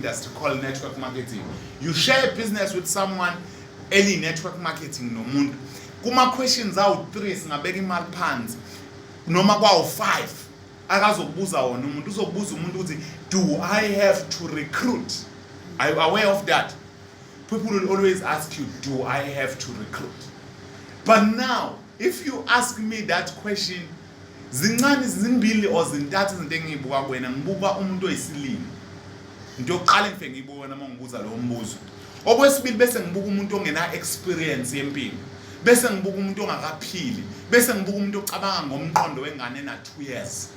industry called network marketing. You share a business with someone, early network marketing no muntu. Kuma questions awu 3 singabeka imali phansi noma kwawu 5 akazokubuza wona umuntu uzokubuza umuntu uthi do I have to recruit? Are you aware of that? People will always ask you, do I have to recruit? But now if you ask me that question, zincane zimbili or zintathu izinto engiyibuka kuwena, ngibuka umuntu oyisilimi. Into yokuqala engifike ngiyibona uma ngibuza lo mbuzo. Okwesibili bese ngibuka umuntu ongena experience yempilo. Bese ngibuka umuntu ongakaphili. Bese ngibuka umuntu ocabanga ngomqondo wengane na 2 years.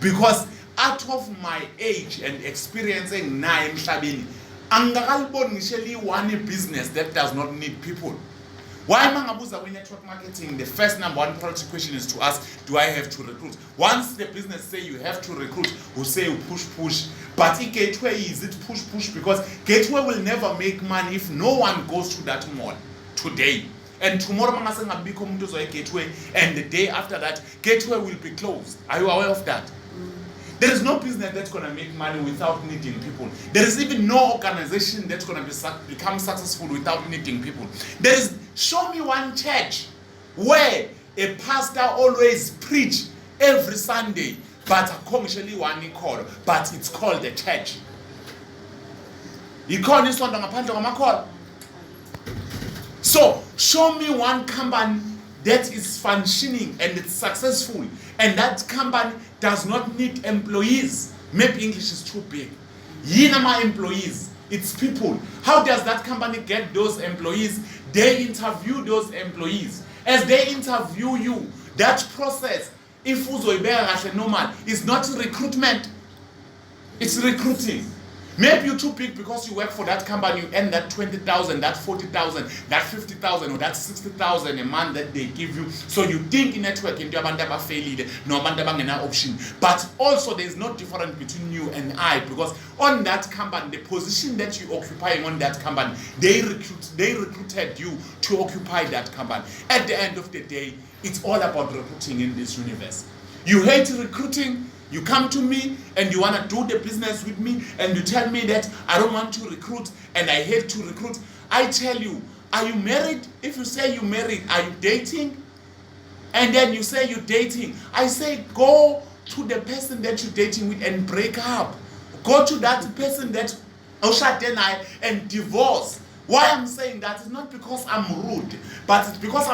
Because out of my age and experience enginayo emhlabeni, angakaliboni ngisho one business that does not need people. Why mangabuza kwi network marketing, the first number one priority question is to ask, do I have to recruit? Once the business say you have to recruit, we say you push. But in Gateway, is it push? Because Gateway will never make money if no one goes to that mall today. And tomorrow mangasenga become to Gateway, and the day after that, Gateway will be closed. Are you aware of that? There is no business that's going to make money without needing people. There is even no organization that's going to become successful without needing people. Show me one church where a pastor always preach every Sunday, but actually one call, but it's called a church. You call this one call. So show me one company that is functioning and it's successful, and that company does not need employees. Maybe English is too big. Yinama employees, it's people. How does that company get those employees? They interview those employees. As they interview you, that process, if uzoibera normal, is not recruitment, it's recruiting. Maybe you're too big because you work for that company, you earn that 20,000, that 40,000, that 50,000, or that 60,000 a month that they give you. So you think in network into abandaba failed, no abandaba option. But also there's no difference between you and I, because on that company, the position that you occupy on that company, they recruited you to occupy that company. At the end of the day, it's all about recruiting in this universe. You hate recruiting. You come to me and you want to do the business with me, and you tell me that I don't want to recruit and I hate to recruit. I tell you, are you married? If you say you're married, are you dating? And then you say you're dating. I say go to the person that you're dating with and break up. Go to that person that and divorce. Why I'm saying that is not because I'm rude, but it's because